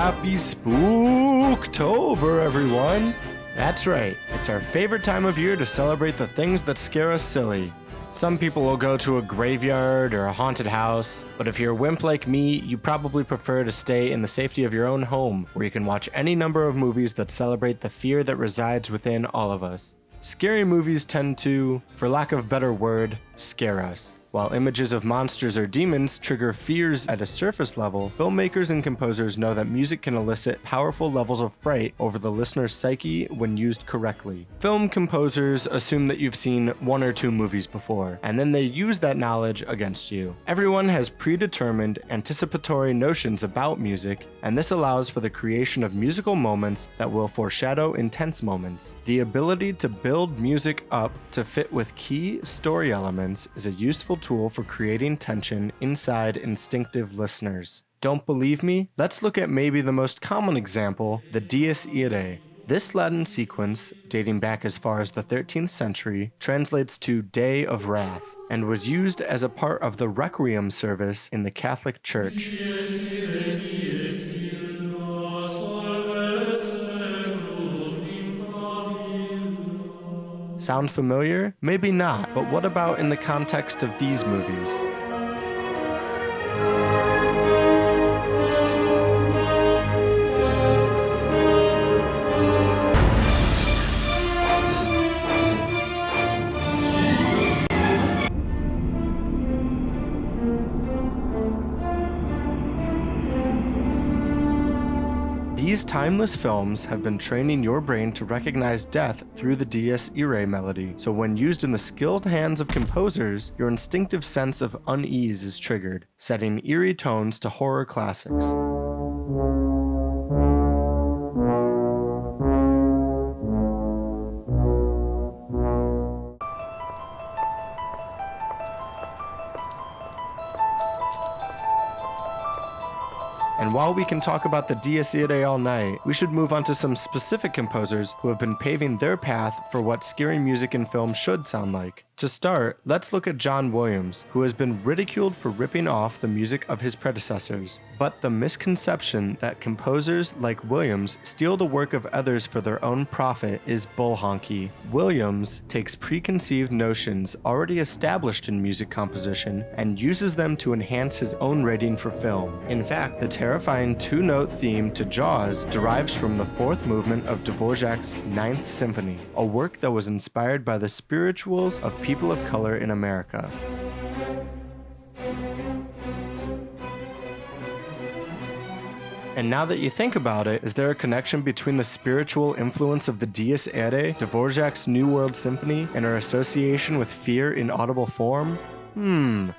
Happy Spooktober, everyone! That's right, it's our favorite time of year to celebrate the things that scare us silly. Some people will go to a graveyard or a haunted house, but if you're a wimp like me, you probably prefer to stay in the safety of your own home, where you can watch any number of movies that celebrate the fear that resides within all of us. Scary movies tend to, for lack of a better word, scare us. While images of monsters or demons trigger fears at a surface level, filmmakers and composers know that music can elicit powerful levels of fright over the listener's psyche when used correctly. Film composers assume that you've seen one or two movies before, and then they use that knowledge against you. Everyone has predetermined, anticipatory notions about music, and this allows for the creation of musical moments that will foreshadow intense moments. The ability to build music up to fit with key story elements is a useful tool for creating tension inside instinctive listeners. Don't believe me? Let's look at maybe the most common example, the Dies Irae. This Latin sequence, dating back as far as the 13th century, translates to Day of Wrath, and was used as a part of the Requiem service in the Catholic Church. Sound familiar? Maybe not, but what about in the context of these movies? These timeless films have been training your brain to recognize death through the Dies Irae melody, so when used in the skilled hands of composers, your instinctive sense of unease is triggered, setting eerie tones to horror classics. And while we can talk about the Dies Irae all night, we should move on to some specific composers who have been paving their path for what scary music in film should sound like. To start, let's look at John Williams, who has been ridiculed for ripping off the music of his predecessors. But the misconception that composers like Williams steal the work of others for their own profit is bullhonky. Williams takes preconceived notions already established in music composition and uses them to enhance his own rating for film. In fact, the terrifying two-note theme to Jaws derives from the fourth movement of Dvorak's Ninth Symphony, a work that was inspired by the spirituals of people of color in America. And now that you think about it, is there a connection between the spiritual influence of the Dies Irae, Dvorak's New World Symphony, and our association with fear in audible form?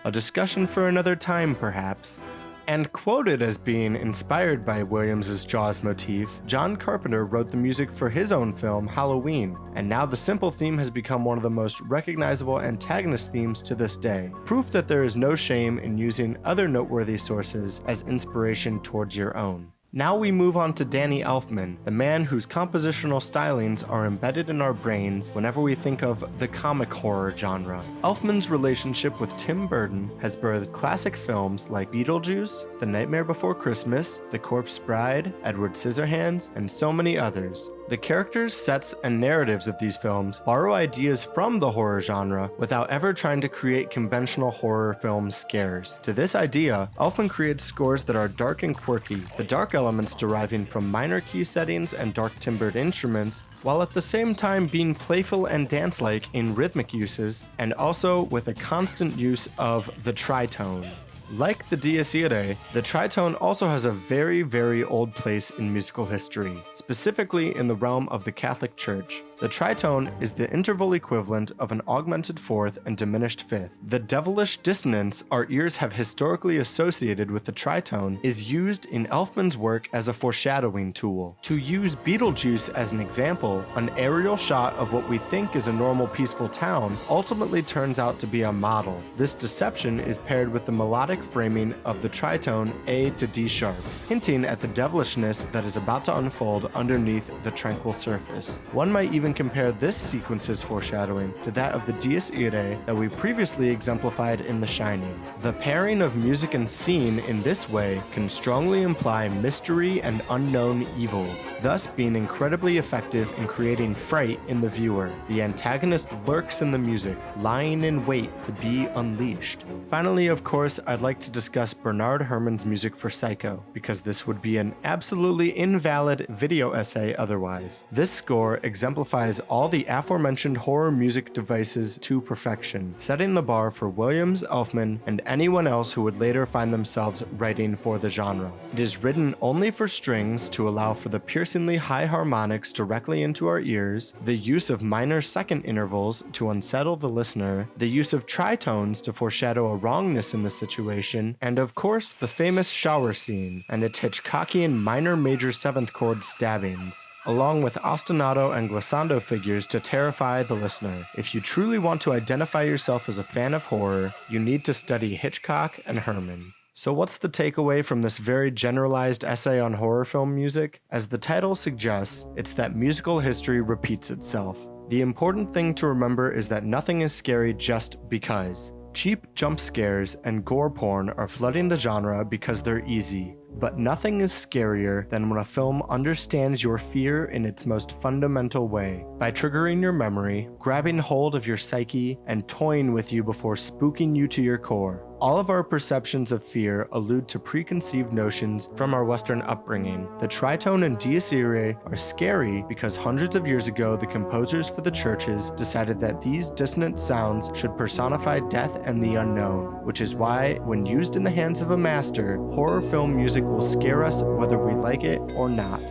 A discussion for another time, perhaps. And quoted as being inspired by Williams' Jaws motif, John Carpenter wrote the music for his own film, Halloween, and now the simple theme has become one of the most recognizable antagonist themes to this day. Proof that there is no shame in using other noteworthy sources as inspiration towards your own. Now we move on to Danny Elfman, the man whose compositional stylings are embedded in our brains whenever we think of the comic horror genre. Elfman's relationship with Tim Burton has birthed classic films like Beetlejuice, The Nightmare Before Christmas, The Corpse Bride, Edward Scissorhands, and so many others. The characters, sets, and narratives of these films borrow ideas from the horror genre without ever trying to create conventional horror film scares. To this idea, Elfman creates scores that are dark and quirky, the dark elements deriving from minor key settings and dark timbered instruments, while at the same time being playful and dance-like in rhythmic uses, and also with a constant use of the tritone. Like the Dies Irae, the tritone also has a very, very old place in musical history, specifically in the realm of the Catholic Church. The tritone is the interval equivalent of an augmented fourth and diminished fifth. The devilish dissonance our ears have historically associated with the tritone is used in Elfman's work as a foreshadowing tool. To use Beetlejuice as an example, an aerial shot of what we think is a normal peaceful town ultimately turns out to be a model. This deception is paired with the melodic framing of the tritone A to D sharp, hinting at the devilishness that is about to unfold underneath the tranquil surface. One might even even compare this sequence's foreshadowing to that of the Dies Irae that we previously exemplified in The Shining. The pairing of music and scene in this way can strongly imply mystery and unknown evils, thus being incredibly effective in creating fright in the viewer. The antagonist lurks in the music, lying in wait to be unleashed. Finally, of course, I'd like to discuss Bernard Herrmann's music for Psycho, because this would be an absolutely invalid video essay otherwise. This score exemplifies all the aforementioned horror music devices to perfection, setting the bar for Williams, Elfman, and anyone else who would later find themselves writing for the genre. It is written only for strings to allow for the piercingly high harmonics directly into our ears, the use of minor second intervals to unsettle the listener, the use of tritones to foreshadow a wrongness in the situation, and of course the famous shower scene and its Hitchcockian minor major seventh chord stabbings, along with ostinato and glissando figures to terrify the listener. If you truly want to identify yourself as a fan of horror, you need to study Hitchcock and Herrmann. So what's the takeaway from this very generalized essay on horror film music? As the title suggests, it's that musical history repeats itself. The important thing to remember is that nothing is scary just because. Cheap jump scares and gore porn are flooding the genre because they're easy. But nothing is scarier than when a film understands your fear in its most fundamental way, by triggering your memory, grabbing hold of your psyche, and toying with you before spooking you to your core. All of our perceptions of fear allude to preconceived notions from our Western upbringing. The tritone and Dies Irae are scary because hundreds of years ago the composers for the churches decided that these dissonant sounds should personify death and the unknown, which is why, when used in the hands of a master, horror film music will scare us whether we like it or not.